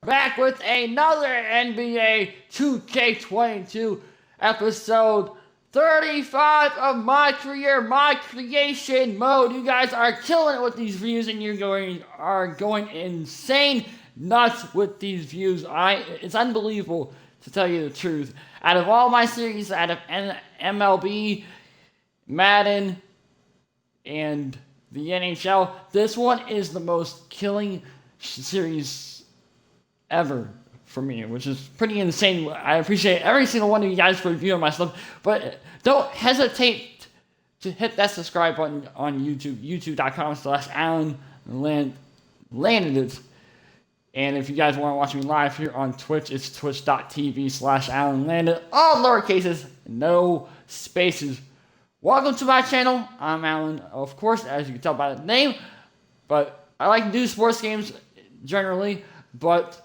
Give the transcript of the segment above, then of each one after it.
back with another NBA 2K22 episode 35 of my career, my creation mode. You guys are killing it with these views, and you are going insane nuts with these views. It's unbelievable, to tell you the truth. Out of all my series, out of MLB, Madden, and the NHL, this one is the most killing series ever for me, which is pretty insane. I appreciate every single one of you guys for reviewing my stuff, but don't hesitate to hit that subscribe button on YouTube, youtube.com/AlanLanded. And if you guys want to watch me live here on Twitch, it's twitch.tv/AlanLanded. All lowercases, no spaces. Welcome to my channel. I'm Alan, of course, as you can tell by the name. But I like to do sports games generally, but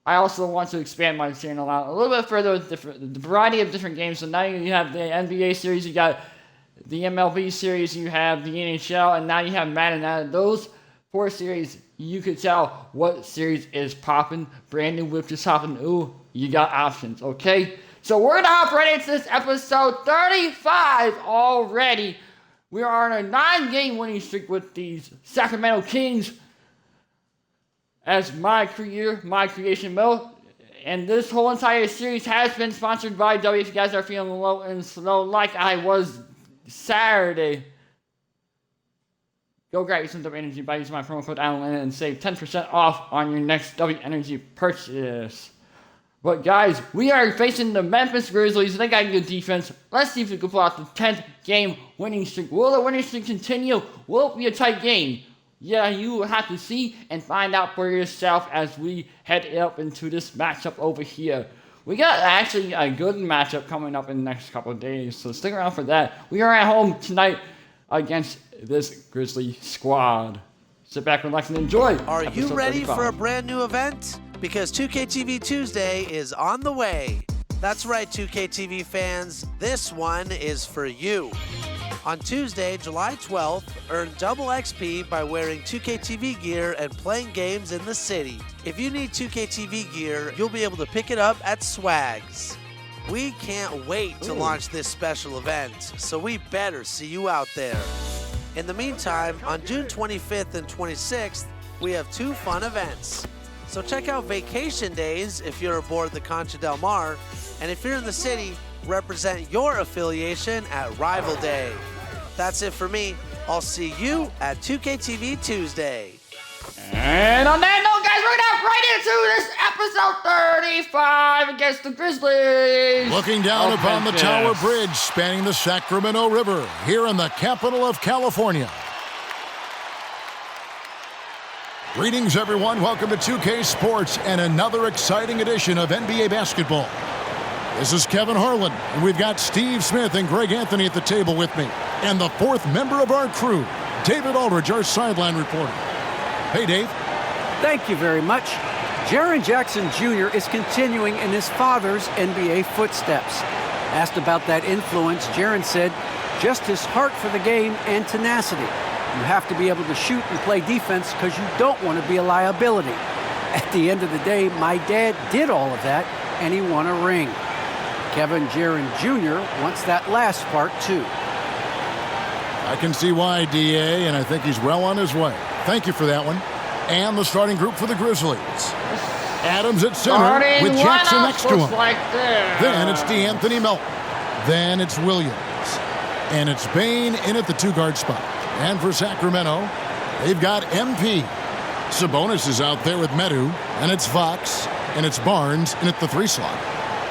I also want to expand my channel out a little bit further with the variety of different games. So now you have the NBA series, you got the MLB series, you have the NHL, and now you have Madden. Out of those 4 series, you could tell what series is popping. Brand new whip just hopping. Ooh, you got options, okay? So we're going to hop right into this episode 35 already. We are on a 9-game winning streak with these Sacramento Kings as my career, my creation mode. And this whole entire series has been sponsored by W. If you guys are feeling low and slow like I was Saturday, go grab you some W Energy by using my promo code Alan and save 10% off on your next W Energy purchase. But guys, we are facing the Memphis Grizzlies. They got good defense. Let's see if we can pull out the 10th game winning streak. Will the winning streak continue? Will it be a tight game? Yeah, you will have to see and find out for yourself as we head up into this matchup over here. We got actually a good matchup coming up in the next couple of days, so stick around for that. We are at home tonight against this Grizzly squad. Sit back, relax, and enjoy. Are you ready for a brand new event? Because 2KTV Tuesday is on the way. That's right, 2KTV fans, this one is for you. On Tuesday, July 12th, earn double XP by wearing 2KTV gear and playing games in the city. If you need 2KTV gear, you'll be able to pick it up at Swags. We can't wait to launch this special event, so we better see you out there. In the meantime, on June 25th and 26th, we have 2 fun events. So check out Vacation Days if you're aboard the Concha Del Mar, and if you're in the city, represent your affiliation at Rival Day. That's it for me. I'll see you at 2KTV Tuesday. And on that note, guys, we're going to hop right into this episode 35 against the Grizzlies. Looking down upon the Tower Bridge spanning the Sacramento River here in the capital of California. Greetings, everyone. Welcome to 2K Sports and another exciting edition of NBA basketball. This is Kevin Harlan, and we've got Steve Smith and Greg Anthony at the table with me. And the 4th member of our crew, David Aldridge, our sideline reporter. Hey, Dave. Thank you very much. Jaren Jackson Jr. is continuing in his father's NBA footsteps. Asked about that influence, Jaren said, just his heart for the game and tenacity. You have to be able to shoot and play defense because you don't want to be a liability. At the end of the day, my dad did all of that, and he won a ring. Kevin Jaren Jr. wants that last part, too. I can see why, DA, and I think he's well on his way. Thank you for that one. And the starting group for the Grizzlies. Adams at center with Jackson next to him. Then it's DeAnthony Melton. Then it's Williams. And it's Bane in at the 2-guard spot. And for Sacramento, they've got MP. Sabonis is out there with Medu, and it's Fox, and it's Barnes in at the 3 slot.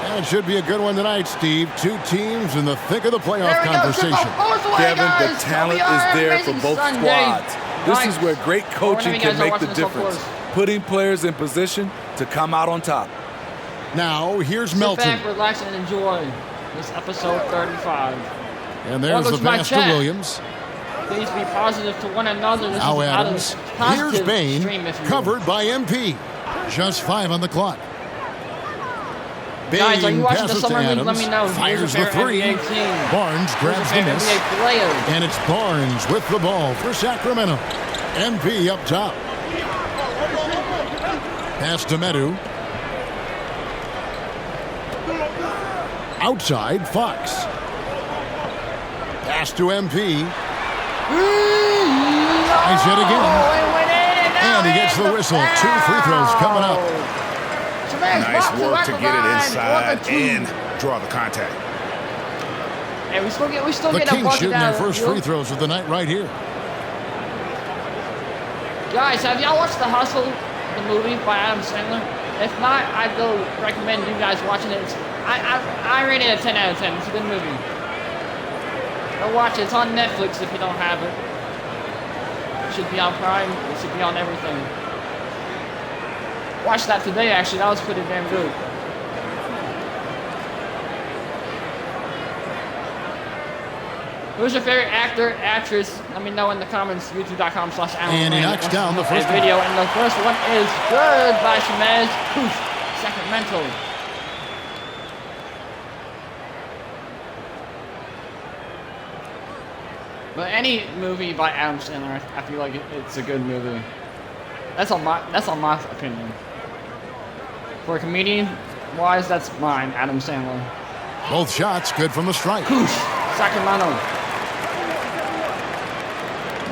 And it should be a good one tonight, Steve. 2 teams in the thick of the playoff conversation. Kevin, the talent is there for both squads. This is where great coaching can make the difference, putting players in position to come out on top. Now, here's Melton. Sit back, relax, and enjoy this episode 35. And there's the pass to Williams. Please be positive to one another. This now is Adams. Here's Bane, covered by MP. Just 5 on the clock. Bane guys, are you watching passes the Summer to League? Adams. Let me know. Fires the 3. Barnes grabs the miss. And it's Barnes with the ball for Sacramento. MP up top. Pass to Medu. Outside, Fox. Pass to MP. Tries it again. And he gets the whistle. 2 free throws coming up. Nice work to get it inside and draw the contact. And we still get the Kings shooting their first free throws of the night right here. Guys, have y'all watched The Hustle, the movie by Adam Sandler? If not, I'd go recommend you guys watching it. I rate it a 10 out of 10. It's a good movie. Go watch it. It's on Netflix if you don't have it. It should be on Prime. It should be on everything. Watched that today, actually. That was pretty damn good. Who's your favorite actor, actress? Let me know in the comments. YouTube.com/Alan. And he knocks down the first video. And the first one is good by Shemez Poof, Sacramento. But any movie by Adam Sandler, I feel like it's a good movie. That's on my opinion. For a comedian wise, that's mine, Adam Sandler. Both shots good from the strike. Poof, Sacramento.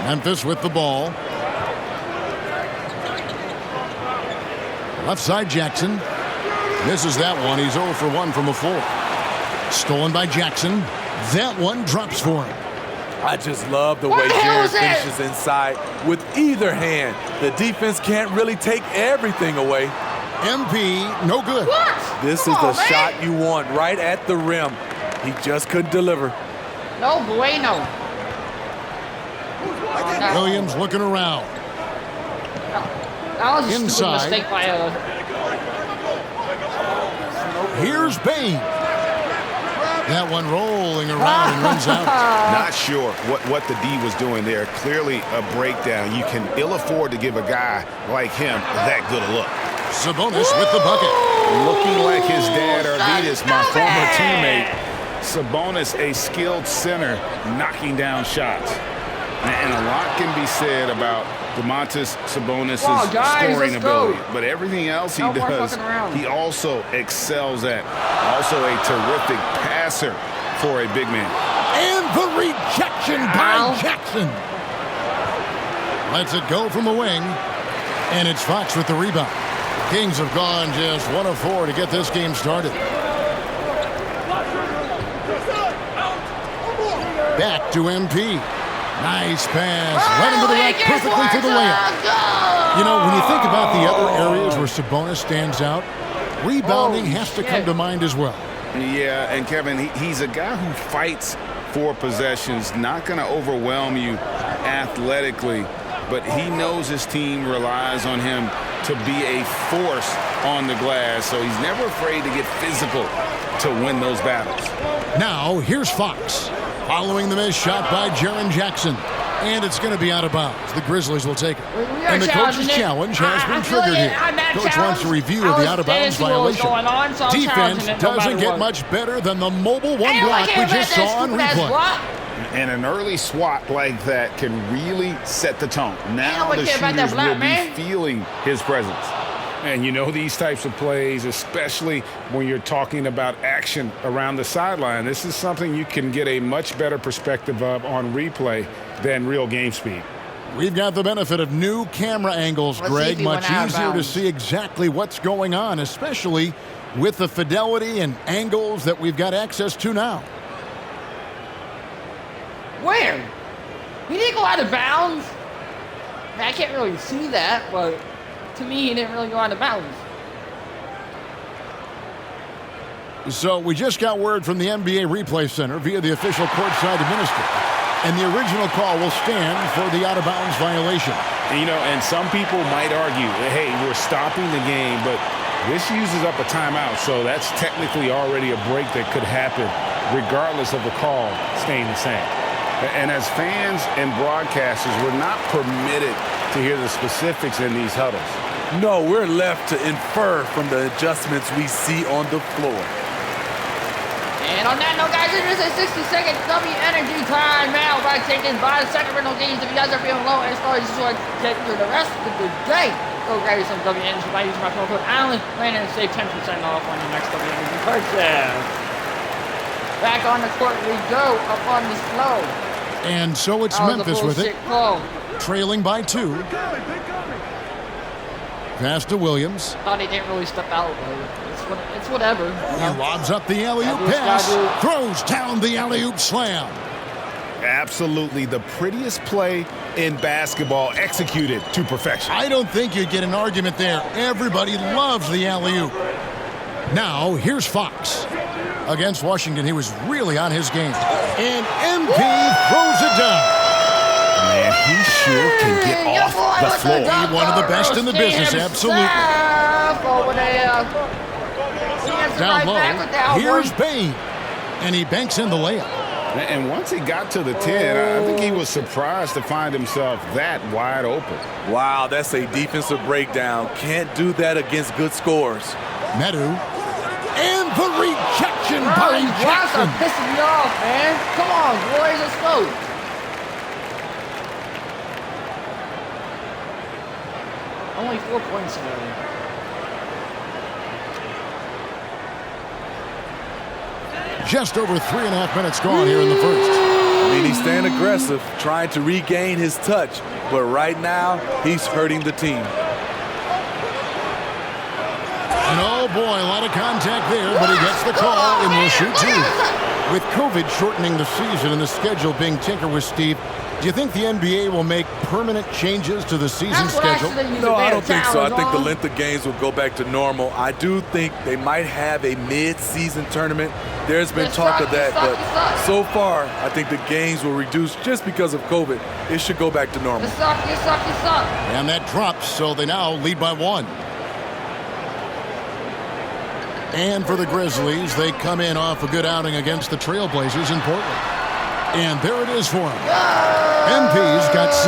Memphis with the ball. Left side Jackson. Misses that one. He's 0 for 1 from the floor. Stolen by Jackson. That one drops for him. I just love the way Jaren finishes inside with either hand. The defense can't really take everything away. MP, no good. What? This is the shot you want right at the rim. He just couldn't deliver. No bueno. Williams looking around. That was a inside. stupid mistake by Here's Bain. That one rolling around and runs out. Not sure what the D was doing there. Clearly a breakdown. You can ill afford to give a guy like him that good a look. Sabonis with the bucket. Looking like his dad, Arvidas, my former teammate. Sabonis, a skilled center, knocking down shots. And a lot can be said about Domantas Sabonis' scoring ability. But everything else he does, he also excels at. Also a terrific passer for a big man. And the rejection by Jackson. Lets it go from the wing. And it's Fox with the rebound. Kings have gone just 1 of 4 to get this game started. Back to MP. Nice pass. Right into the rack perfectly for the layup. You know, when you think about the other areas where Sabonis stands out, rebounding has to come to mind as well. Yeah, and Kevin, he's a guy who fights for possessions, not going to overwhelm you athletically, but he knows his team relies on him to be a force on the glass, so he's never afraid to get physical to win those battles. Now, here's Fox. Following the missed shot by Jaren Jackson. And it's going to be out of bounds. The Grizzlies will take it. And the coach's challenge has been triggered here. Coach wants a review of the out-of-bounds violation. Defense doesn't get much better than the mobile one block we just saw on replay. And an early swat like that can really set the tone. Now the shooters will be feeling his presence. And you know these types of plays, especially when you're talking about action around the sideline, this is something you can get a much better perspective of on replay than real game speed. We've got the benefit of new camera angles, Greg. Much easier to see exactly what's going on, especially with the fidelity and angles that we've got access to now. Where? He didn't go out of bounds? I can't really see that, but to me, he didn't really go out of bounds. So we just got word from the NBA Replay Center via the official courtside administrator. And the original call will stand for the out-of-bounds violation. You know, and some people might argue, hey, we're stopping the game, but this uses up a timeout, so that's technically already a break that could happen regardless of the call staying the same. And as fans and broadcasters, we're not permitted to hear the specifics in these huddles. No, we're left to infer from the adjustments we see on the floor. And on that note, guys, it is a 60-second W Energy timeout by taken by the Sacramento Kings. If you guys are feeling low and starting to get through the rest of the day, go go grab you some WNG by using my promo code Allen and save 10% off on your next WNG purchase. Back on the court we go, up on the slow. And so it's Memphis with it, trailing by 2. Pass to Williams. Thought he didn't really step out, but it's whatever. He lobs up the alley-oop pass, throws down the alley-oop slam. Absolutely the prettiest play in basketball, executed to perfection. I don't think you'd get an argument there. Everybody loves the alley-oop. Now, here's Fox. Against Washington, he was really on his game. And MP throws it down. Man, he sure can get off the floor. One of the best in the business, absolutely. Down low, here's Bain. And he banks in the layup. And once he got to the 10, I think he was surprised to find himself that wide open. Wow, that's a defensive breakdown. Can't do that against good scores. Medu. And the rejection by Jackson. Are pissing me off, man. Come on, boys, let's go. Only 4 points today. Just over 3.5 minutes gone here in the first. I mean, he's staying aggressive, trying to regain his touch. But right now, he's hurting the team. And oh boy, a lot of contact there, but he gets the call and will shoot 2. With COVID shortening the season and the schedule being tinkered with, Steve, do you think the NBA will make permanent changes to the season schedule? No, I don't think so. I think the length of games will go back to normal. I do think they might have a mid-season tournament. There's been talk of that, but so far, I think the games will reduce just because of COVID. It should go back to normal. You suck. And that drops, so they now lead by 1. And for the Grizzlies, they come in off a good outing against the Trailblazers in Portland. And there it is for him. MP's got 6.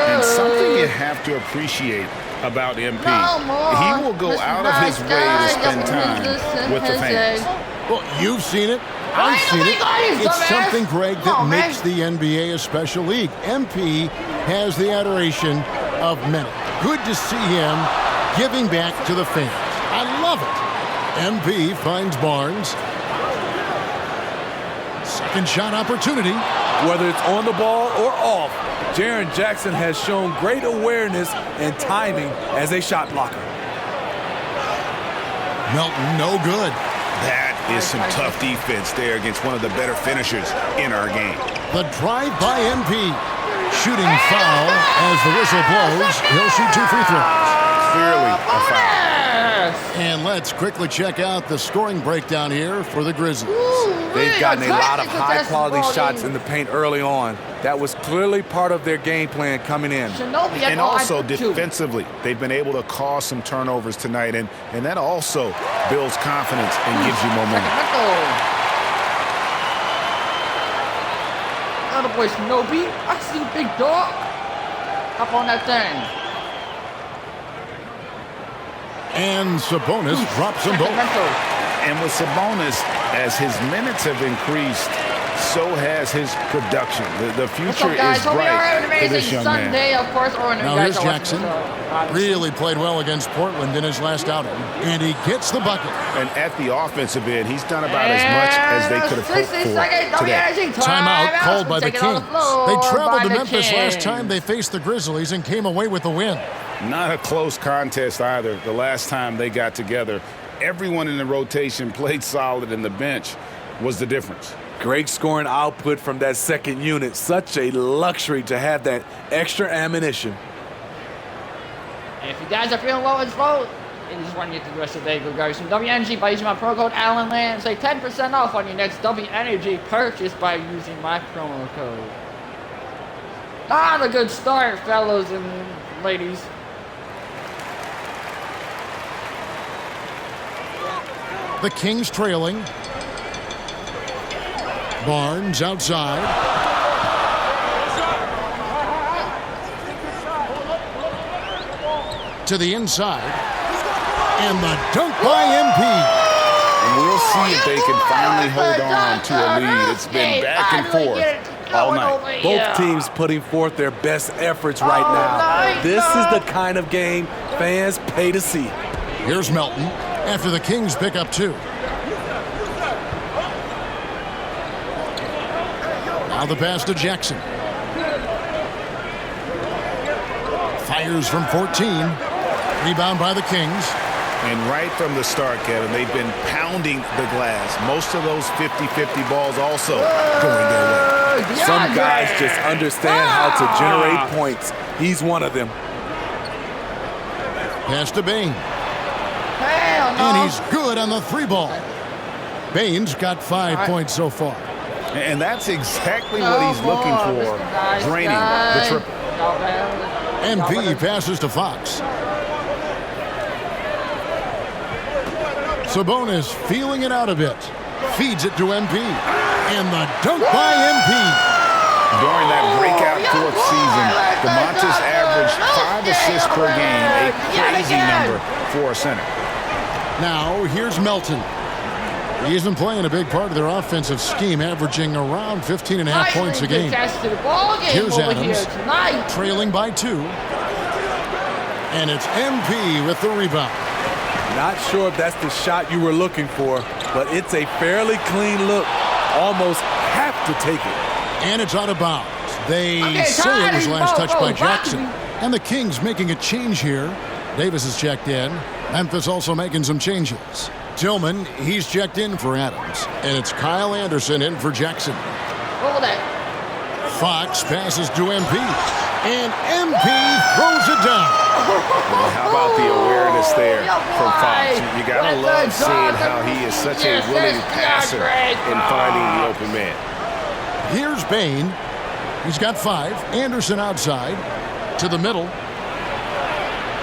And something you have to appreciate about MP, he will go out of his way to spend time with the fans. Well, you've seen it. I've seen it. It's something, Greg, that makes the NBA a special league. MP has the adoration of many. Good to see him giving back to the fans. I love it. MP finds Barnes. Second shot opportunity. Whether it's on the ball or off, Jaren Jackson has shown great awareness and timing as a shot blocker. Melton, no good. That is some tough defense there against one of the better finishers in our game. The drive by MP. Shooting foul as the whistle blows. He'll shoot 2 free throws. Clearly a foul. And let's quickly check out the scoring breakdown here for the Grizzlies. They've gotten a lot of high-quality shots in the paint early on. That was clearly part of their game plan coming in. And also defensively, they've been able to cause some turnovers tonight, and that also builds confidence and gives you momentum. Other boy Shinobi, I see you, big dog. Up on that thing. And Sabonis drops them both. And with Sabonis, as his minutes have increased, so has his production. The future is bright for this young man. Now here's Jackson. Really played well against Portland in his last outing. And he gets the bucket. And at the offensive end, he's done about as much as they could have hoped for today. Timeout called by the Kings. They traveled to Memphis last time they faced the Grizzlies and came away with the win. Not a close contest either. The last time they got together, everyone in the rotation played solid, and the bench was the difference. Great scoring output from that second unit. Such a luxury to have that extra ammunition. If you guys are feeling low and slow, and you just want to get through the rest of the day, go grab some WNG by using my promo code AllenLand. Save 10% off on your next WNG purchase by using my promo code. Not a good start, fellows and ladies. The Kings trailing. Barnes outside. To the inside. And the dunk by MP. And we'll see if they can finally hold on to a lead. It's been back and forth all night. Both teams putting forth their best efforts right now. This is the kind of game fans pay to see. Here's Melton after the Kings pick up 2. Now the pass to Jackson. Fires from 14. Rebound by the Kings. And right from the start, Kevin, they've been pounding the glass. Most of those 50-50 balls also going their way. Some guys just understand how to generate points. He's one of them. Pass to Bain. And he's good on the 3-ball. Bain's got 5 points so far. And that's exactly what he's looking for, draining the triple. MP passes to Fox. Sabonis feeling it out a bit. Feeds it to MP. And the dunk by MP. During that breakout fourth season, DeMontis averaged 5 assists per game, a crazy number for a center. Now, here's Melton. He isn't playing a big part of their offensive scheme, averaging around 15.5 points a game. Here's Adams, trailing by 2. And it's MP with the rebound. Not sure if that's the shot you were looking for, but it's a fairly clean look. Almost have to take it. And it's out of bounds. They say it was last touched by Jackson. And the Kings making a change here. Davis is checked in. Memphis also making some changes. Tillman, he's checked in for Adams. And it's Kyle Anderson in for Jackson. Fox passes to MP. And MP throws it down. Well, how about the awareness there from Fox? You got to love seeing how he is such a willing passer in finding the open man. Here's Bain. He's got 5. Anderson outside to the middle.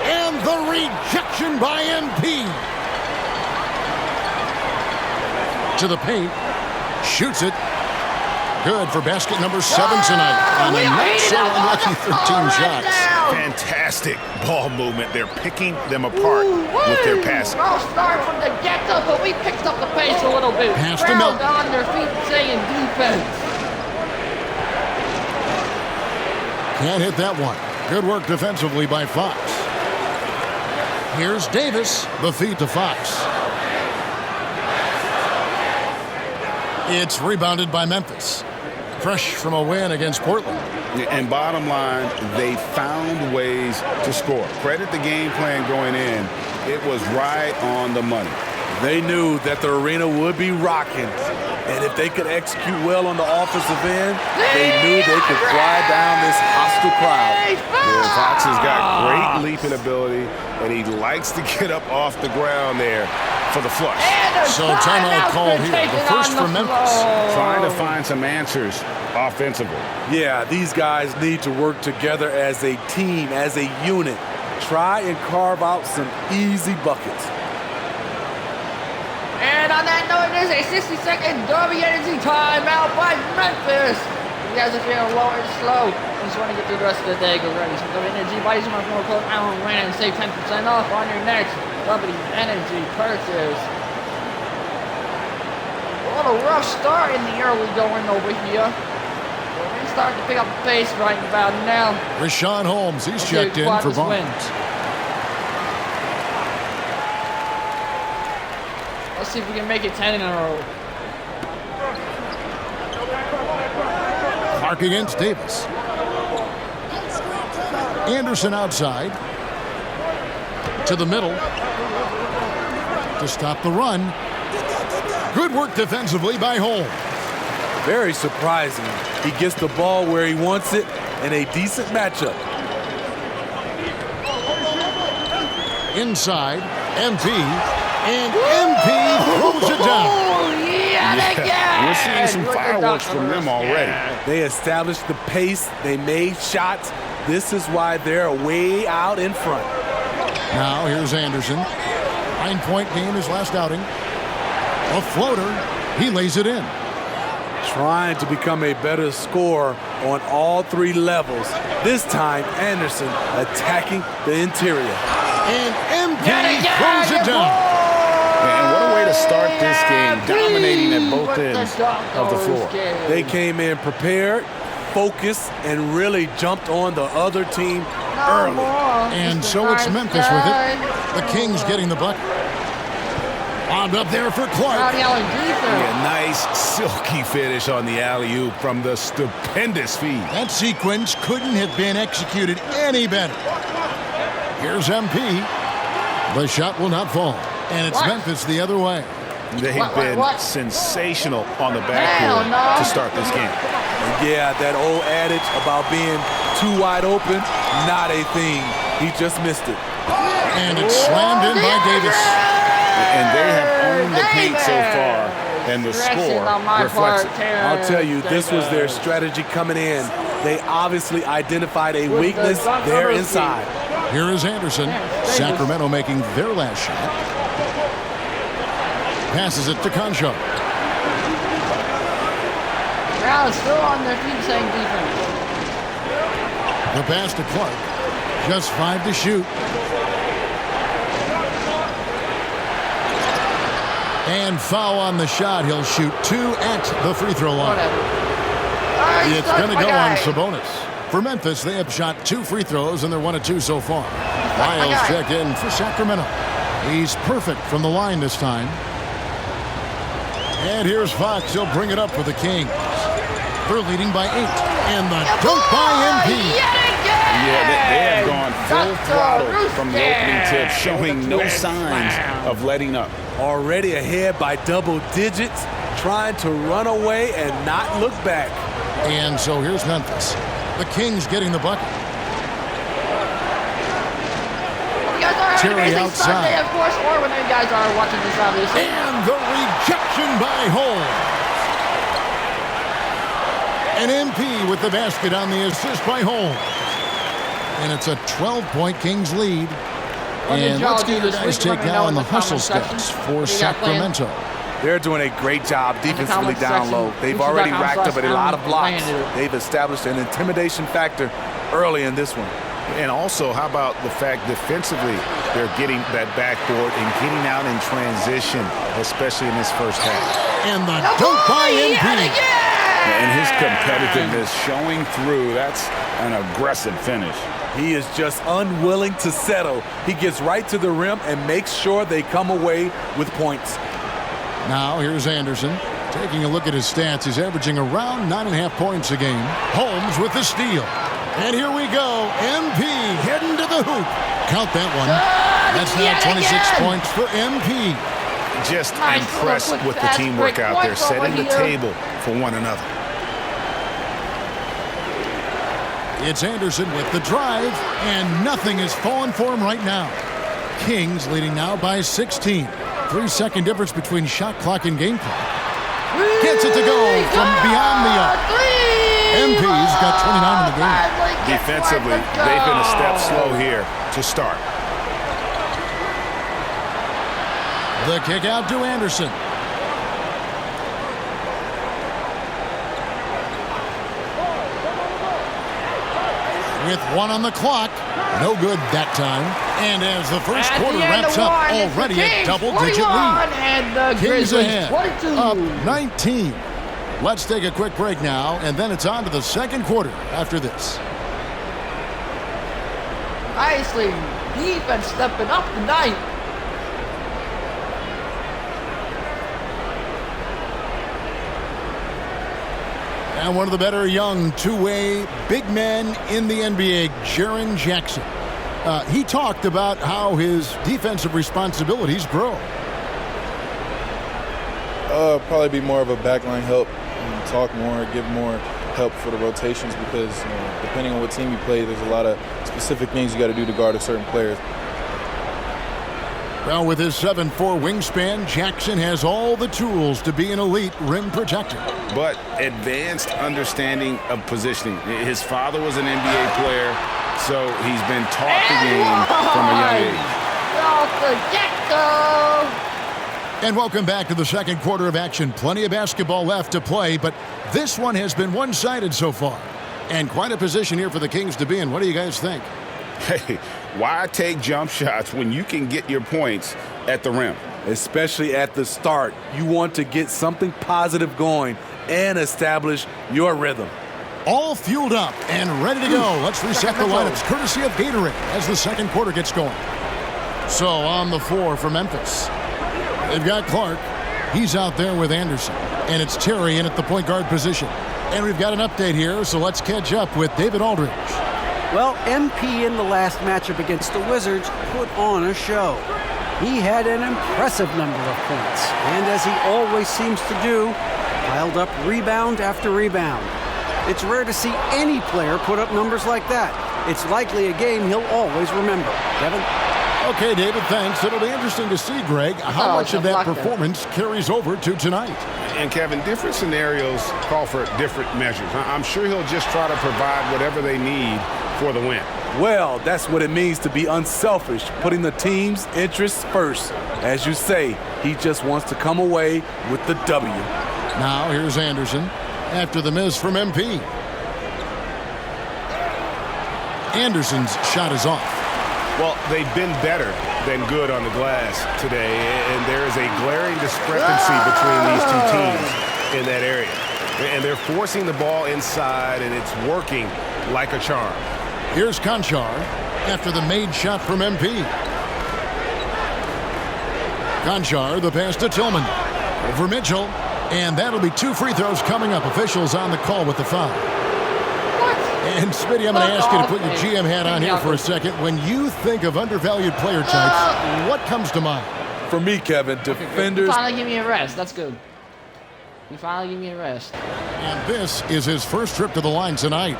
And the rejection by MP. To the paint. Shoots it. Good for basket number 7 tonight on a not so unlucky 13 shots. Fantastic ball movement. They're picking them apart with their passing. I'll start from the get-go, but we picked up the pace a little bit. Pass to Melton. On their feet saying defense. Can't hit that one. Good work defensively by Fox. Here's Davis. The feed to Fox. It's rebounded by Memphis. Fresh from a win against Portland. And bottom line, they found ways to score. Credit the game plan going in. It was right on the money. They knew that the arena would be rocking. And if they could execute well on the offensive end, they knew they could quiet down this hostile crowd. Yeah, Fox has got great leaping ability, and he likes to get up off the ground there for the flush. So timeout called here. The first for Memphis. Trying to find some answers offensively. Yeah, these guys need to work together as a team, as a unit. Try and carve out some easy buckets. And on that note, it is a 60-second Derby Energy timeout by Memphis. You guys are feeling low and slow. You just want to get through the rest of the day. Go ready. So Derby Energy, buy some more code Alan Wayne and save 10% off on your next Derby Energy purchase. A little rough start in the early going over here. We're starting to pick up the pace right about now. Rashawn Holmes, he's checked in for Barnes. Let's see if we can make it 10 in a row. Clark against Davis. Anderson outside. To the middle. To stop the run. Good work defensively by Holmes. Very surprising. He gets the ball where he wants it in a decent matchup. Inside, MP. And MP throws it down. Oh, yeah, again. We're seeing some fireworks from them already. They established the pace. They made shots. This is why they're way out in front. Now here's Anderson. 9-point game his last outing. A floater. He lays it in. Trying to become a better scorer on all 3 levels. This time, Anderson attacking the interior. And MP throws it down. And what a way to start this game, dominating at both ends of the floor. They came in prepared, focused and really jumped on the other team early. And so it's Memphis with it. The Kings getting the bucket. Bombed up there for Clark. Yeah, nice silky finish on the alley-oop from the stupendous feed. That sequence couldn't have been executed any better. Here's MP. The shot will not fall. And it's Memphis the other way. They've been sensational on the backcourt to start this game. Yeah, that old adage about being too wide open, not a thing. He just missed it. And it's slammed in by Davis. And they have owned the paint so far, and the score reflects it. I'll tell you, this was their strategy coming in. They obviously identified a weakness there inside. Here is Anderson. Sacramento making their last shot. Passes it to Concho. Now still on their feet saying defense. The pass to Clark. Just 5 to shoot. And foul on the shot. He'll shoot 2 at the free throw line. It's going to go on Sabonis. For Memphis, they have shot 2 free throws, and they're 1 of 2 so far. Lyles check in for Sacramento. He's perfect from the line this time. And here's Fox. He'll bring it up for the Kings. They're leading by 8. And the dunk by MP. Yeah, they have gone full throttle from the opening tip, showing no signs of letting up. Already ahead by double digits, trying to run away and not look back. And so here's Memphis. The Kings getting the bucket. Terry outside. Sunday, of course, or when you guys are watching this, obviously. And the rejection by Holmes. An MP with the basket on the assist by Holmes. And it's a 12-point Kings lead. And let's get your guys' take now on the hustle steps for Sacramento. They're doing a great job defensively down low. They've already racked up a lot of blocks. They've established an intimidation factor early in this one. And also, how about the fact defensively, they're getting that backboard and getting out in transition, especially in this first half. And the dunk by MP. And his competitiveness showing through. That's an aggressive finish. He is just unwilling to settle. He gets right to the rim and makes sure they come away with points. Now here's Anderson. Taking a look at his stats, he's averaging around 9.5 points a game. Holmes with the steal. And here we go. MP heading to the hoop. Count that one. That's now 26 points for MP. Just impressed with the teamwork out there, setting the table for one another. It's Anderson with the drive, and nothing is falling for him right now. Kings leading now by 16. 3-second difference between shot clock and game clock. Gets it to go from beyond the arc. MP's got 29 in the game. Defensively, they've been a step slow here to start. The kick out to Anderson. With 1 on the clock. No good that time. And as the first quarter wraps up, already a double-digit lead. And the Kings Grizzlies ahead, 22. up 19. Let's take a quick break now, and then it's on to the second quarter after this. Nicely, defense stepping up tonight. And one of the better young two-way big men in the NBA, Jaren Jackson. He talked about how his defensive responsibilities grow. Probably be more of a backline help, talk more, give more help for the rotations because depending on what team you play, there's a lot of specific things you got to do to guard a certain player. Well, with his 7'4" wingspan, Jackson has all the tools to be an elite rim protector. But advanced understanding of positioning. His father was an NBA player, so he's been taught the game from a young age. And welcome back to the second quarter of action. Plenty of basketball left to play, but this one has been one-sided so far. And quite a position here for the Kings to be in. What do you guys think? Hey, why take jump shots when you can get your points at the rim? Especially at the start. You want to get something positive going and establish your rhythm. All fueled up and ready to go. Let's reset the lineups courtesy of Gatorade as the second quarter gets going. So on the floor for Memphis, they've got Clark. He's out there with Anderson. And it's Terry in at the point guard position. And we've got an update here, so let's catch up with David Aldridge. Well, MP in the last matchup against the Wizards put on a show. He had an impressive number of points, and as he always seems to do, piled up rebound after rebound. It's rare to see any player put up numbers like that. It's likely a game he'll always remember. Kevin? Okay, David, thanks. It'll be interesting to see, Greg, how much of that performance carries over to tonight. And, Kevin, different scenarios call for different measures. I'm sure he'll just try to provide whatever they need for the win. Well, that's what it means to be unselfish, putting the team's interests first. As you say, he just wants to come away with the W. Now here's Anderson after the miss from MP. Anderson's shot is off. Well, they've been better than good on the glass today, and there is a glaring discrepancy between these two teams in that area. And they're forcing the ball inside, and it's working like a charm. Here's Conchar after the made shot from MP. Conchar, the pass to Tillman. Over Mitchell. And that'll be 2 free throws coming up. Officials on the call with the foul. And Smitty, I'm going to ask you to put your GM hat on here for a second. When you think of undervalued player types, what comes to mind? For me, Kevin, defenders. You finally give me a rest. That's good. You finally give me a rest. And this is his first trip to the line tonight.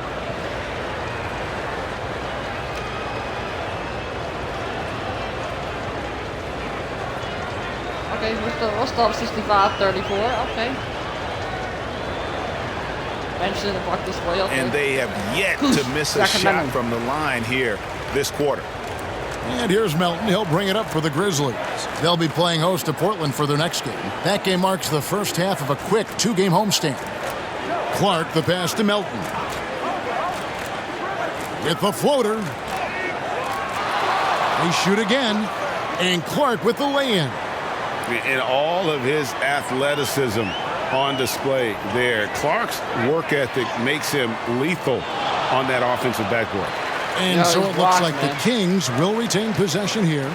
Okay, we'll stop 65-34. Okay. Benson and walk this way. Okay. And they have yet to miss a shot from the line here this quarter. And here's Melton. He'll bring it up for the Grizzlies. They'll be playing host to Portland for their next game. That game marks the first half of a quick 2-game homestand. Clark, the pass to Melton. With the floater. They shoot again. And Clark with the lay-in. And all of his athleticism on display there. Clark's work ethic makes him lethal on that offensive backboard. And so it looks like the Kings will retain possession here.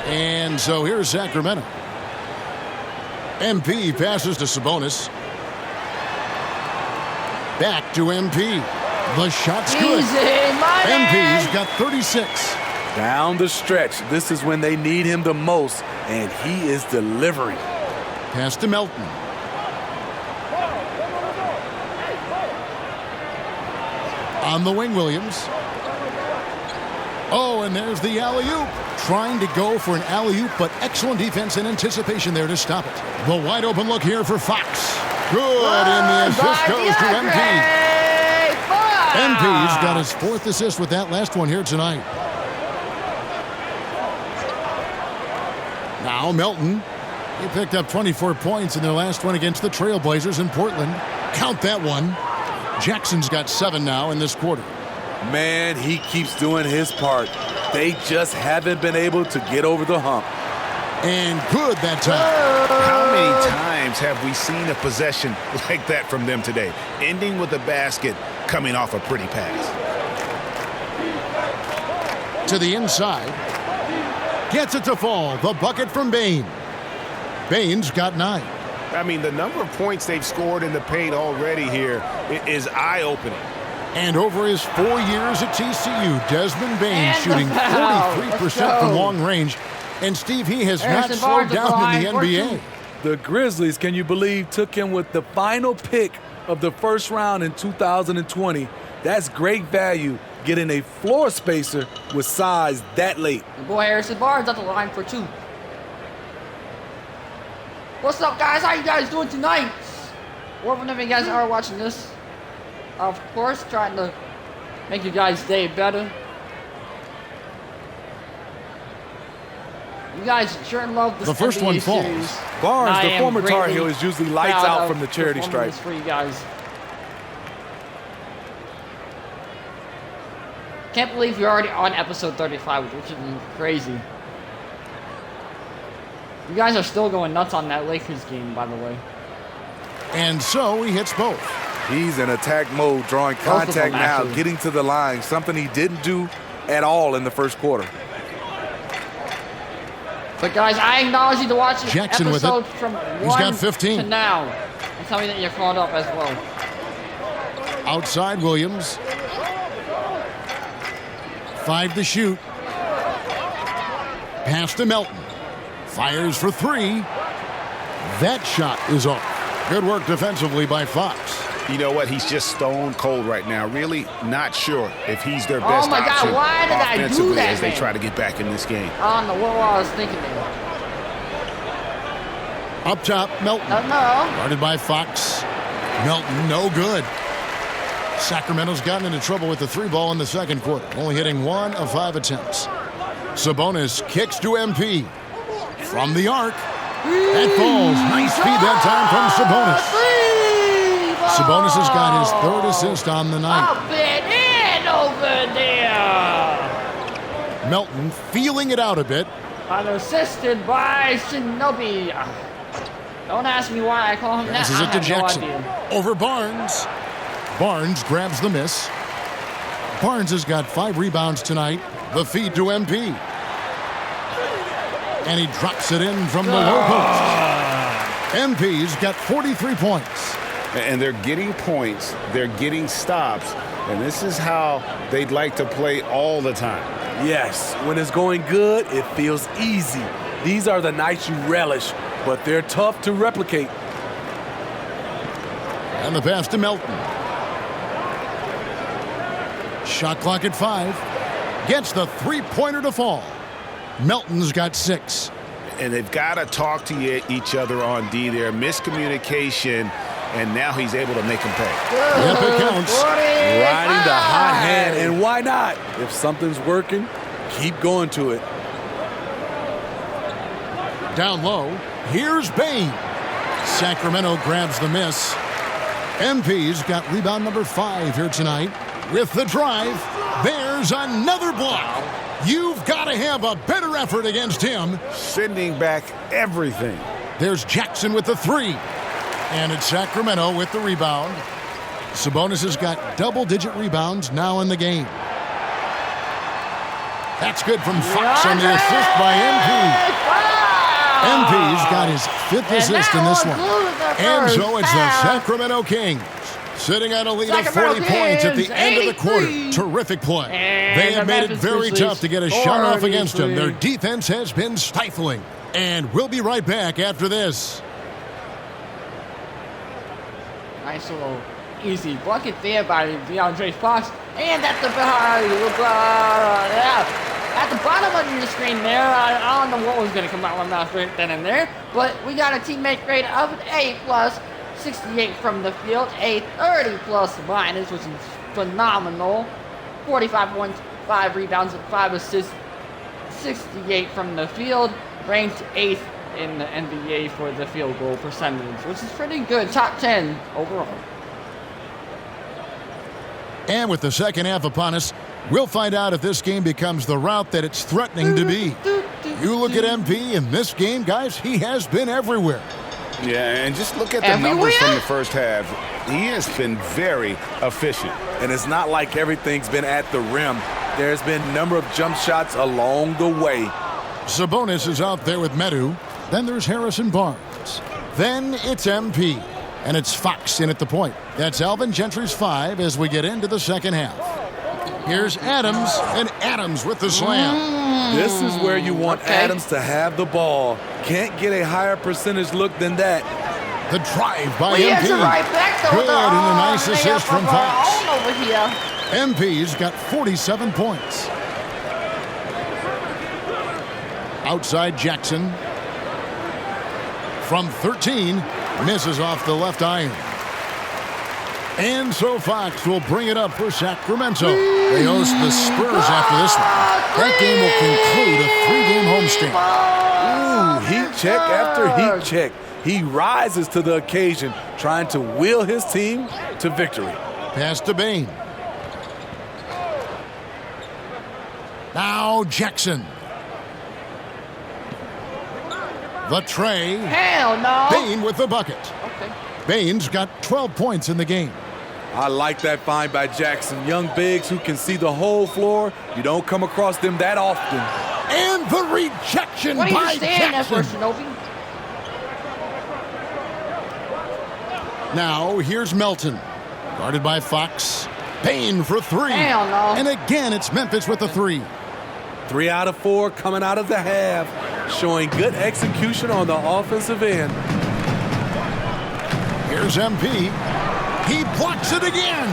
And so here's Sacramento. MP passes to Sabonis. Back to MP. The shot's good. MP's got 36. Down the stretch, this is when they need him the most, and he is delivering. Pass to Melton. On the wing, Williams. Oh, and there's the alley-oop. Trying to go for an alley-oop, but excellent defense and anticipation there to stop it. The wide open look here for Fox. Good, and the assist goes to MP. MP's got his 4th assist with that last one here tonight. Now Melton. He picked up 24 points in their last one against the Trailblazers in Portland. Count that one. Jackson's got 7 now in this quarter. Man, he keeps doing his part. They just haven't been able to get over the hump. And good that time. How many times have we seen a possession like that from them today? Ending with a basket, coming off a pretty pass. To the inside. Gets it to fall. The bucket from Bane. Bane's got 9. I mean, the number of points they've scored in the paint already here is eye-opening. And over his 4 years at TCU, Desmond Bane shooting 43% from long range. And Steve, he has not slowed down in the NBA. The Grizzlies, can you believe, took him with the final pick of the first round in 2020. That's great value, getting a floor spacer with size that late. Your boy Harrison Barnes at the line for 2. What's up, guys? How you guys doing tonight? Or whenever you guys are watching this, of course, trying to make you guys' day better. You guys sure love this The first NBA one falls. series. Barnes, the former Tar Heel, is usually lights out from the charity stripe. For you guys. Can't believe you're already on episode 35, which is crazy. You guys are still going nuts on that Lakers game, by the way. And so he hits both. He's in attack mode, drawing contact now, getting to the line, something he didn't do at all in the first quarter. But guys, I acknowledge you to watch this Jackson episode with it. from He's 1 got 15. to now. And tell me that you're caught up as well. Outside Williams. 5 to shoot. Pass to Melton. Fires for 3. That shot is off. Good work defensively by Fox. You know what? He's just stone cold right now. Really not sure if he's their best my God, option why did I do offensively that, as they man? try to get back in this game. I don't know what I was thinking there. Up top, Melton. No. Guarded by Fox. Melton, no good. Sacramento's gotten into trouble with the 3 ball in the second quarter, only hitting 1 of 5 attempts. Sabonis kicks to MP. From the arc. That falls. Nice feed that time from Sabonis. Sabonis has got his 3rd assist on the night. Up and in over there. Melton feeling it out a bit. Unassisted by Shinobi. Don't ask me why I call him that. Passes I it to have Jackson. no idea. Over Barnes. Barnes grabs the miss. Barnes has got 5 rebounds tonight. The feed to MP. And he drops it in from the low post. MP's got 43 points. And they're getting points. They're getting stops. And this is how they'd like to play all the time. Yes, when it's going good, it feels easy. These are the nights you relish, but they're tough to replicate. And the pass to Melton. Shot clock at 5. Gets the 3-pointer to fall. Melton's got 6. And they've got to talk to each other on D there. Miscommunication, and now he's able to make them pay. Yep, it counts. Riding the hot hand, and why not? If something's working, keep going to it. Down low, here's Bain. Sacramento grabs the miss. MP's got rebound number 5 here tonight. With the drive, there's another block. You've got to have a better effort against him. Sending back everything. There's Jackson with the 3. And it's Sacramento with the rebound. Sabonis has got double-digit rebounds now in the game. That's good from Fox on the assist by MP. MP's got his 5th assist in this one. And so it's the Sacramento Kings sitting at a lead of 40 points at the end of the quarter. Terrific play. They have made it very tough to get a shot off against them. Their defense has been stifling. And we'll be right back after this. Nice little easy bucket there by DeAndre Fox. And at the at the bottom of your screen there, I don't know what was going to come out of my mouth right then and there, but we got a teammate grade of an A+, 68 from the field, a 30+ minus, which is phenomenal. 45 points, 5 rebounds, and 5 assists, 68 from the field, ranked 8th in the NBA for the field goal percentage, which is pretty good. Top 10 overall. And with the second half upon us, we'll find out if this game becomes the route that it's threatening to be. You look at MP in this game, guys, he has been everywhere. Yeah, and just look at the numbers from the first half. He has been very efficient. And it's not like everything's been at the rim. There's been a number of jump shots along the way. Sabonis is out there with Medu. Then there's Harrison Barnes. Then it's MP. And it's Fox in at the point. That's Alvin Gentry's 5 as we get into the second half. Here's Adams, and Adams with the slam. This is where you want Adams to have the ball. Can't get a higher percentage look than that. The drive by MP. Right back, though, good, and a nice assist from Fox. Over here. MP's got 47 points. Outside Jackson. From 13, misses off the left iron. And so Fox will bring it up for Sacramento. They host the Spurs after this one. That game will conclude a 3-game homestand. Ooh, heat check after heat check. He rises to the occasion, trying to will his team to victory. Pass to Bain. Now Jackson. The tray. Hell no. Bane with the bucket. Okay. Bane's got 12 points in the game. I like that find by Jackson. Young bigs who can see the whole floor. You don't come across them that often. And the rejection What are by you saying there for, Jackson. Shinobi? Now here's Melton. Guarded by Fox. Bane for three. Hell no. And again, it's Memphis with the three. 3 out of 4 coming out of the half, showing good execution on the offensive end. Here's MP. He blocks it again.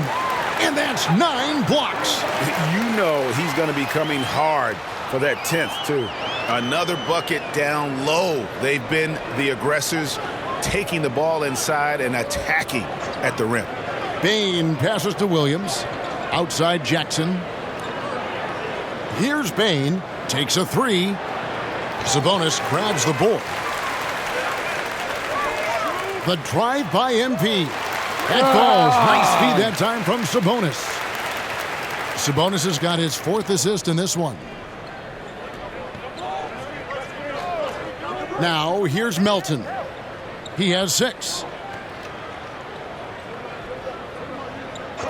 And that's 9 blocks. You know he's going to be coming hard for that 10th, too. Another bucket down low. They've been the aggressors, taking the ball inside and attacking at the rim. Bane passes to Williams. Outside Jackson. Here's Bane. Takes a three. Sabonis grabs the board. The drive by MP. That falls. Nice feed that time from Sabonis. Sabonis has got his 4th assist in this one. Now here's Melton. He has 6.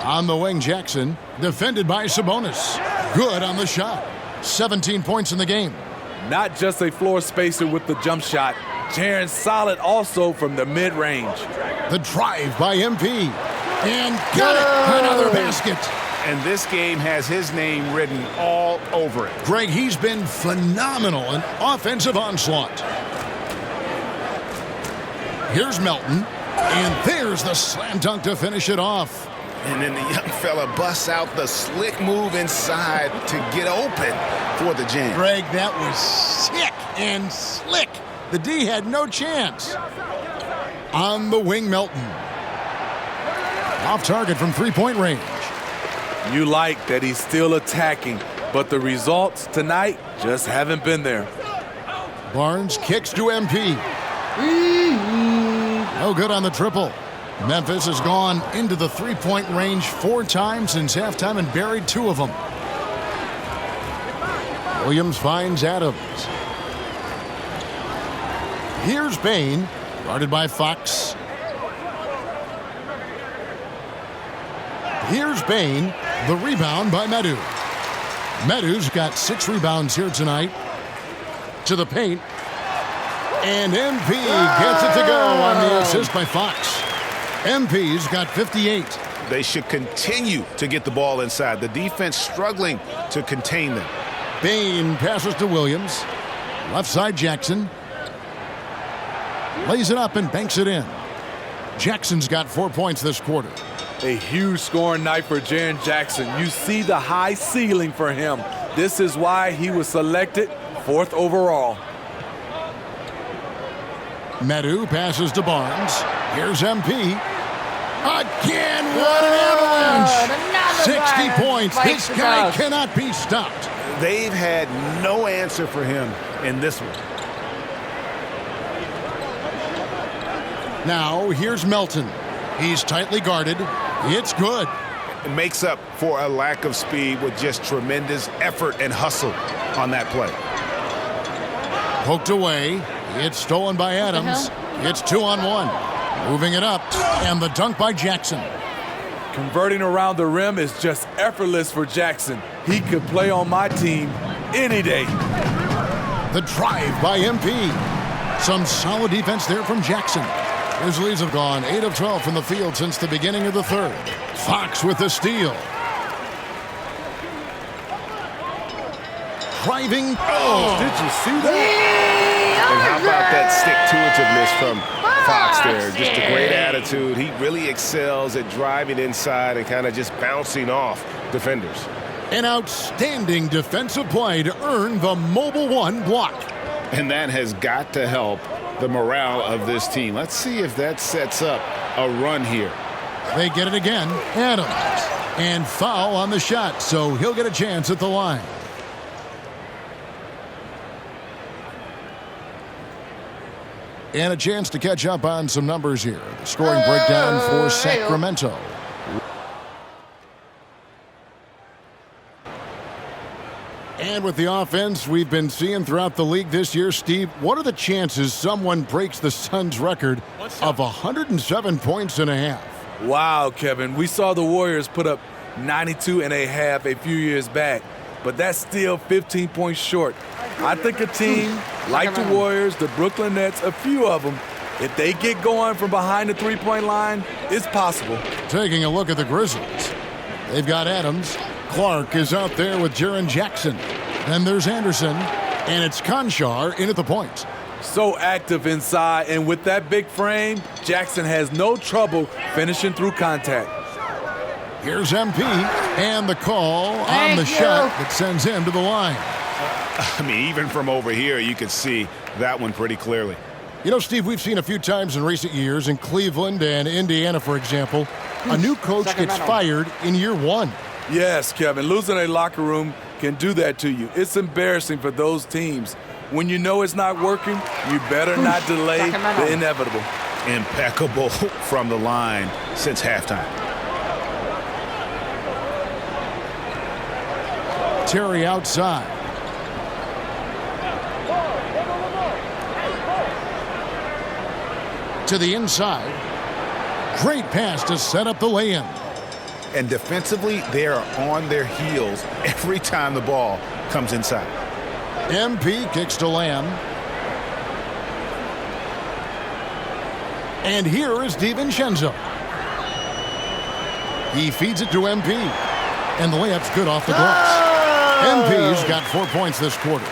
On the wing, Jackson, defended by Sabonis. Good on the shot. 17 points in the game. Not just a floor spacer with the jump shot. Jaron solid also from the mid-range. The drive by MP. And got it. Another basket. And this game has his name written all over it. Greg, he's been phenomenal in offensive onslaught. Here's Melton. And there's the slam dunk to finish it off. And then the young fella busts out the slick move inside to get open for the jam. Greg, that was sick and slick. The D had no chance. On the wing, Melton. Off target from three-point range. You like that he's still attacking, but the results tonight just haven't been there. Barnes kicks to MP. No good on the triple. Memphis has gone into the three-point range 4 times since halftime and buried 2 of them. Williams finds Adams. Here's Bane, guarded by Fox. Here's Bane, the rebound by Medu. Medu's got 6 rebounds here tonight. To the paint. And MP gets it to go on the assist by Fox. MP's got 58. They should continue to get the ball inside. The defense struggling to contain them. Bane passes to Williams. Left side Jackson. Lays it up and banks it in. Jackson's got 4 points this quarter. A huge scoring night for Jaren Jackson. You see the high ceiling for him. This is why he was selected 4th overall. Medu passes to Barnes. Here's MP. Again, what an avalanche! 60 points. This guy cannot be stopped. They've had no answer for him in this one. Now, here's Melton. He's tightly guarded. It's good. It makes up for a lack of speed with just tremendous effort and hustle on that play. Poked away. It's stolen by Adams. It's 2-on-1. Moving it up. And the dunk by Jackson. Converting around the rim is just effortless for Jackson. He could play on my team any day. The drive by MP. Some solid defense there from Jackson. Grizzlies have gone 8 of 12 from the field since the beginning of the 3rd. Fox with the steal. Driving. Oh, did you see that? And how about that stick-to-itiveness from Fox there? Just a great attitude. He really excels at driving inside and kind of just bouncing off defenders. An outstanding defensive play to earn the Mobile 1 block. And that has got to help the morale of this team. Let's see if that sets up a run here. They get it again. Adams. And foul on the shot, so he'll get a chance at the line. And a chance to catch up on some numbers here. The scoring breakdown for Sacramento. And with the offense we've been seeing throughout the league this year, Steve, what are the chances someone breaks the Suns' record of 107 points and a half? Wow, Kevin. We saw the Warriors put up 92 and a half a few years back, but that's still 15 points short. I think a team like the Warriors, the Brooklyn Nets, a few of them, if they get going from behind the three-point line, it's possible. Taking a look at the Grizzlies. They've got Adams. Clark is out there with Jaren Jackson. Then there's Anderson, and it's Conchar in at the point. So active inside, and with that big frame, Jackson has no trouble finishing through contact. Here's MP, and the call on the shot that sends him to the line. I mean, even from over here, you could see that one pretty clearly. You know, Steve, we've seen a few times in recent years, in Cleveland and Indiana, for example, a new coach gets fired in year one. Yes, Kevin, losing a locker room can do that to you. It's embarrassing for those teams. When you know it's not working, you better not delay the inevitable. Impeccable from the line since halftime. Terry outside. To the inside. Great pass to set up the lay-in. And defensively, they are on their heels every time the ball comes inside. MP kicks to Lamb. And here is DiVincenzo. He feeds it to MP. And the layup's good off the glass. MP's got 4 points this quarter.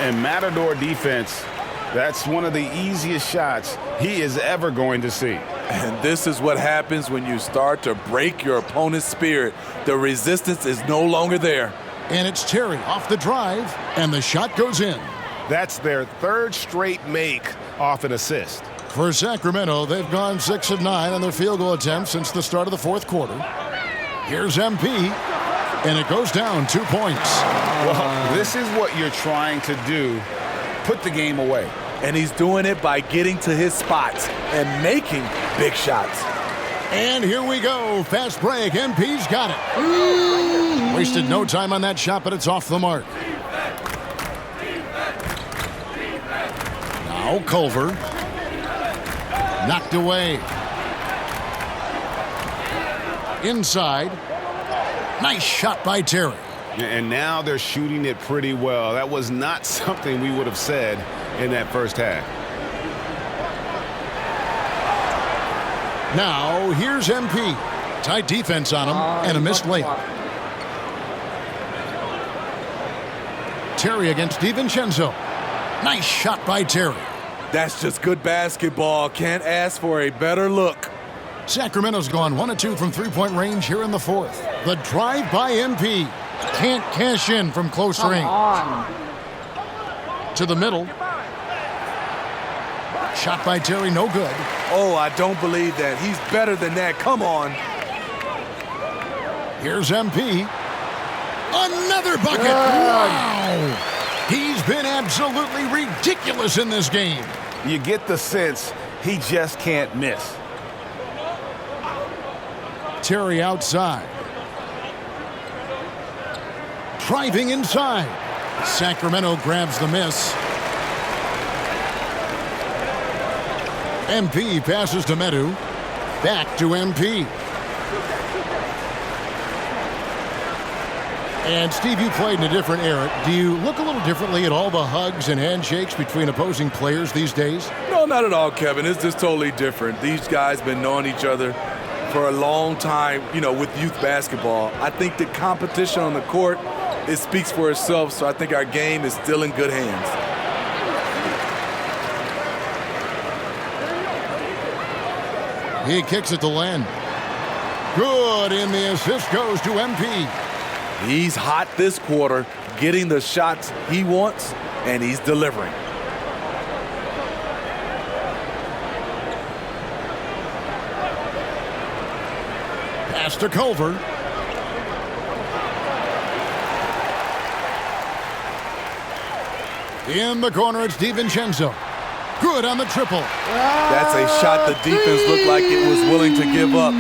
And Matador defense, that's one of the easiest shots he is ever going to see. And this is what happens when you start to break your opponent's spirit. The resistance is no longer there. And it's Terry off the drive, and the shot goes in. That's their third straight make off an assist. For Sacramento, they've gone 6 of 9 on their field goal attempts since the start of the fourth quarter. Here's MP, and it goes down 2 points. Well, this is what you're trying to do, put the game away. And he's doing it by getting to his spots and making big shots. And here we go. Fast break. MP's got it. Wasted no time on that shot, but it's off the mark. Now Culver. Knocked away. Inside. Nice shot by Terry. And now they're shooting it pretty well. That was not something we would have said in that first half. Now, here's MP. Tight defense on him and a missed layup. Terry against DiVincenzo. Nice shot by Terry. That's just good basketball. Can't ask for a better look. Sacramento's gone 1 of 2 from three-point range here in the fourth. The drive by MP. Can't cash in from close range. To the middle. Shot by Terry, no good. Oh, I don't believe that. He's better than that. Come on. Here's MP. Another bucket. Wow. He's been absolutely ridiculous in this game. You get the sense he just can't miss. Terry outside. Driving inside. Sacramento grabs the miss. MP passes to Medu. Back to MP. And Steve, you played in a different era. Do you look a little differently at all the hugs and handshakes between opposing players these days? No, not at all, Kevin. It's just totally different. These guys been knowing each other for a long time, you know, with youth basketball. I think the competition on the court, it speaks for itself, so I think our game is still in good hands. He kicks it to Len. Good, and the assist goes to MP. He's hot this quarter, getting the shots he wants, and he's delivering. Pass to Culver. In the corner, it's DiVincenzo. Good on the triple. That's a shot the defense looked like it was willing to give up.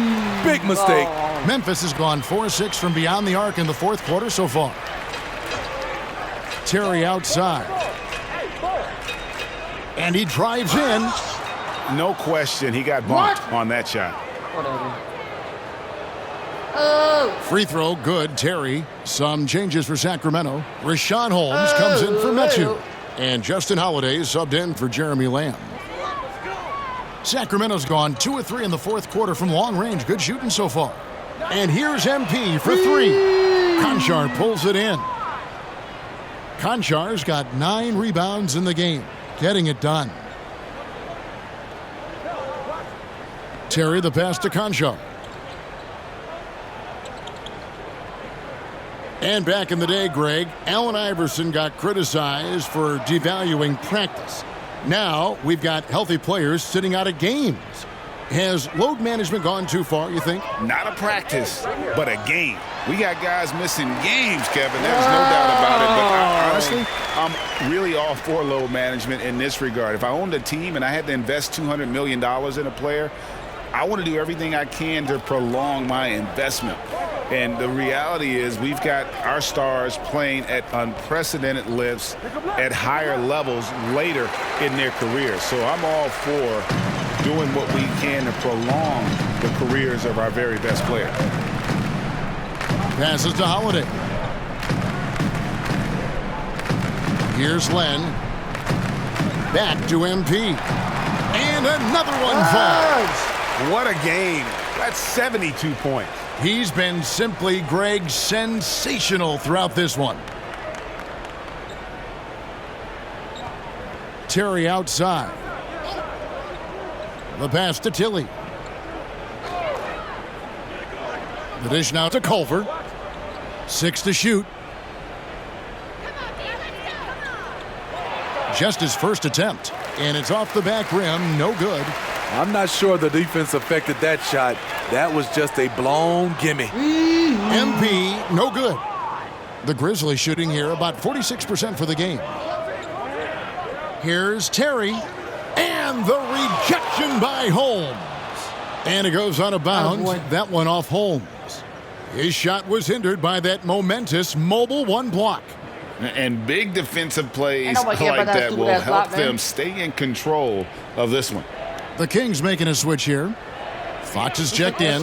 Big mistake. Memphis has gone 4-6 from beyond the arc in the fourth quarter so far. Terry outside. And he drives in. No question, he got bumped on that shot. Whatever. Oh. Free throw, good. Terry. Some changes for Sacramento. Rashawn Holmes comes in for Metu. And Justin Holiday subbed in for Jeremy Lamb. Sacramento's gone 2 of 3 in the fourth quarter from long range. Good shooting so far. And here's MP for 3. Conchar pulls it in. Conchar's got 9 rebounds in the game. Getting it done. Terry the pass to Conchar. And back in the day, Greg, Allen Iverson got criticized for devaluing practice. Now we've got healthy players sitting out of games. Has load management gone too far, you think? Not a practice, but a game. We got guys missing games, Kevin. There's no doubt about it. But honestly, I'm really all for load management in this regard. If I owned a team and I had to invest $200 million in a player, I want to do everything I can to prolong my investment. And the reality is we've got our stars playing at unprecedented lifts at higher levels later in their careers. So I'm all for doing what we can to prolong the careers of our very best players. Passes to Holiday. Here's Len. Back to MP. And another one falls. What a game. That's 72 points. He's been simply, Greg, sensational throughout this one. Terry outside. The pass to Tilly. The dish now to Culver. 6 to shoot. Just his first attempt. And it's off the back rim. No good. I'm not sure the defense affected that shot. That was just a blown gimme. MP, no good. The Grizzlies shooting here about 46% for the game. Here's Terry. And the rejection by Holmes. And it goes out of bounds. That one off Holmes. His shot was hindered by that momentous mobile 1 block. And big defensive plays like that will help them stay in control of this one. The Kings making a switch here. Fox is checked in.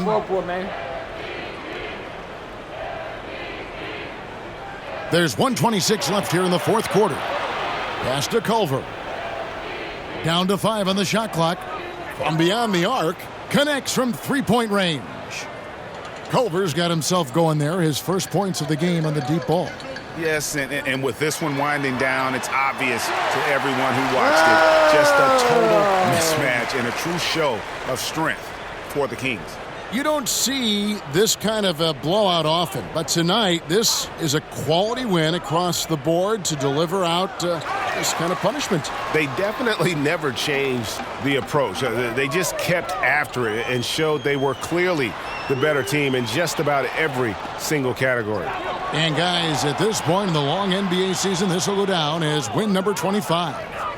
There's 1:26 left here in the fourth quarter. Pass to Culver. Down to 5 on the shot clock. From beyond the arc. Connects from 3-point range. Culver's got himself going there. His first points of the game on the deep ball. Yes, and with this one winding down, it's obvious to everyone who watched it. Just a total mismatch and a true show of strength for the Kings. You don't see this kind of a blowout often, but tonight this is a quality win across the board to deliver out this kind of punishment. They definitely never changed the approach. They just kept after it and showed they were clearly the better team in just about every single category. And guys, at this point in the long NBA season, this will go down as win number 25.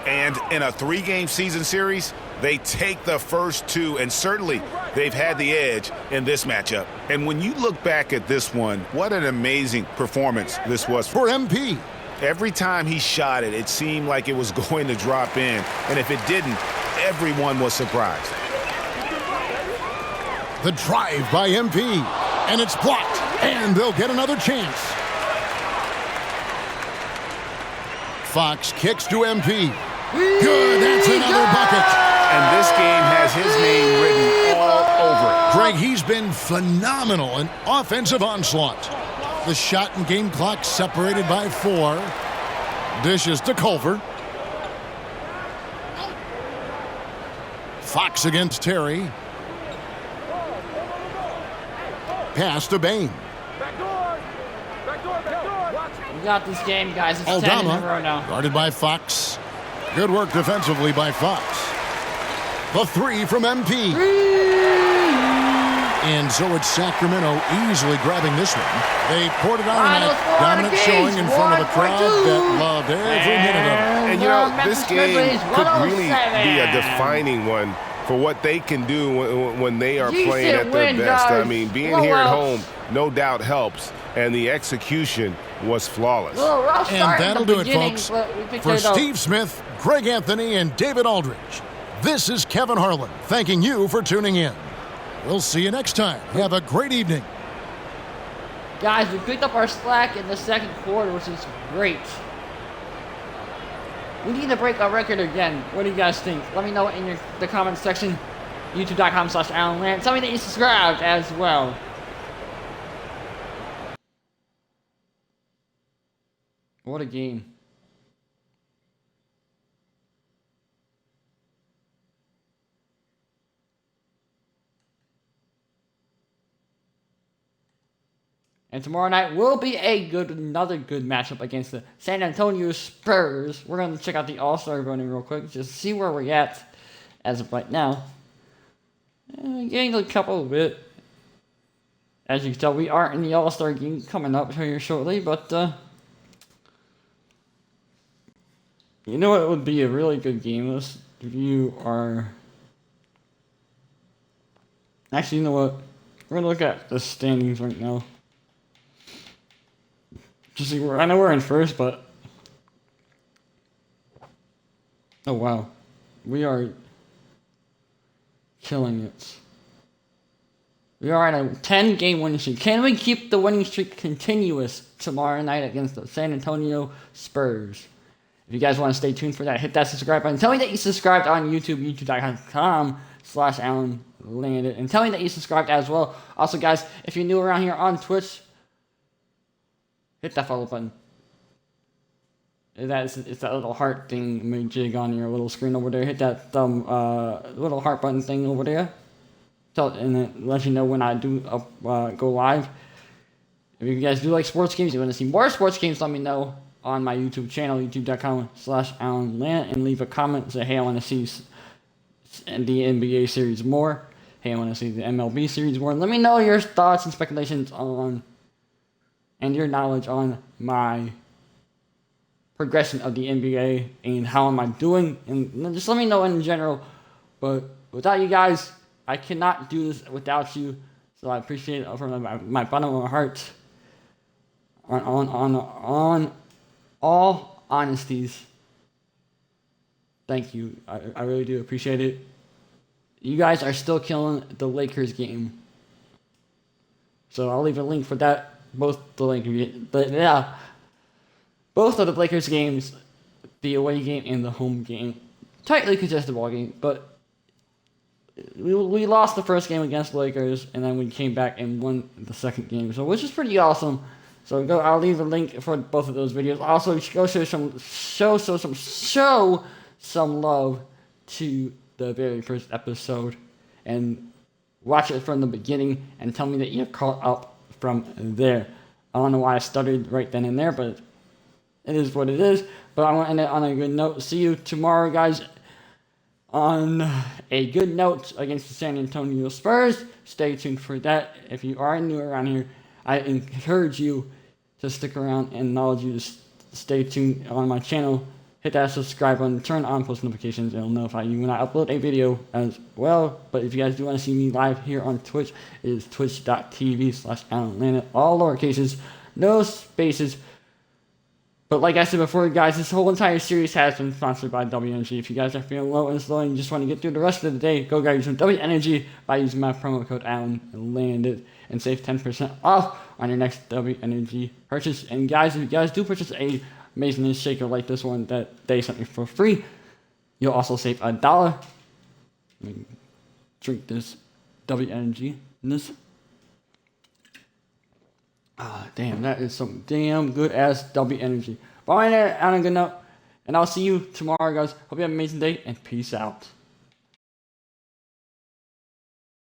And in a 3-game season series, they take the first 2, and certainly they've had the edge in this matchup. And when you look back at this one, what an amazing performance this was for MP. Every time he shot it, it seemed like it was going to drop in. And if it didn't, everyone was surprised. The drive by MP. And it's blocked. And they'll get another chance. Fox kicks to MP. Good, that's another bucket. And this game has his name written all over it. Greg, he's been phenomenal in offensive onslaught. The shot and game clock separated by 4. Dishes to Culver. Fox against Terry. Pass to Bain. We got this game, guys. It's 10 in a row now. Guarded by Fox. Good work defensively by Fox. The 3 from MP. And so it's Sacramento easily grabbing this one. They poured it on in a dominant showing in front of a crowd that loved every minute of it. And you know, this game could really be a defining one for what they can do when they are playing at their win, best. guys. I mean, being here at home no doubt helps, and the execution was flawless. And that'll do it, folks. For Steve Smith, Greg Anthony, and David Aldridge, this is Kevin Harlan thanking you for tuning in. We'll see you next time. Have a great evening. Guys, we picked up our slack in the second quarter, which is great. We need to break our record again. What do you guys think? Let me know in the comments section. YouTube.com/AlanLand. Tell me that you subscribed as well. What a game. And tomorrow night will be another good matchup against the San Antonio Spurs. We're going to check out the All-Star voting real quick, just see where we're at as of right now. Getting a couple of bit. As you can tell, we are in the All-Star game coming up here shortly, but you know what would be a really good game? If you are... Actually, you know what? We're going to look at the standings right now. Just see where I know we're in first, but oh wow, we are killing it. We are at a 10-game winning streak. Can we keep the winning streak continuous tomorrow night against the San Antonio Spurs? If you guys want to stay tuned for that, hit that subscribe button. Tell me that you subscribed on YouTube, youtube.com/AlanLanded, and tell me that you subscribed as well. Also, guys, if you're new around here on Twitch, hit that follow button. It's that little heart thing jig on your little screen over there. Hit that little heart button thing over there. And it lets you know when I do go live. If you guys do like sports games, you want to see more sports games, let me know on my YouTube channel, youtube.com/AlanLand, and leave a comment. Say, hey, I want to see the NBA series more. Hey, I want to see the MLB series more. Let me know your thoughts and speculations on and your knowledge on my progression of the NBA and how am I doing, and just let me know in general. But without you guys, I cannot do this without you, so I appreciate it from my bottom of my heart. On all honesties, thank you. I really do appreciate it. You guys are still killing the Lakers game, so I'll leave a link for that. Both of the Lakers games, the away game and the home game, tightly contested ball game. But we lost the first game against the Lakers, and then we came back and won the second game, so which is pretty awesome. So I'll leave a link for both of those videos. Also, go show some love to the very first episode, and watch it from the beginning, and tell me that you're caught up from there. I don't know why I stuttered right then and there, but it is what it is. But I want to end it on a good note. See you tomorrow, guys, on a good note against the San Antonio Spurs. Stay tuned for that. If you are new around here, I encourage you to stick around and acknowledge you to stay tuned on my channel. Hit that subscribe button, turn on post notifications, it'll notify you when I upload a video as well. But if you guys do want to see me live here on Twitch, it is twitch.tv/AlanLanded, all lowercases, no spaces. But like I said before, guys, this whole entire series has been sponsored by W Energy. If you guys are feeling low and slow and you just want to get through the rest of the day, go grab you some W Energy by using my promo code AlanLanded and save 10% off on your next W Energy purchase. And guys, if you guys do purchase a amazing shaker like this one that they sent me for free, you'll also save $1. Let me drink this W Energy. Damn, that is some damn good ass W Energy. But on a good note, and I'll see you tomorrow, guys. Hope you have an amazing day, and peace out.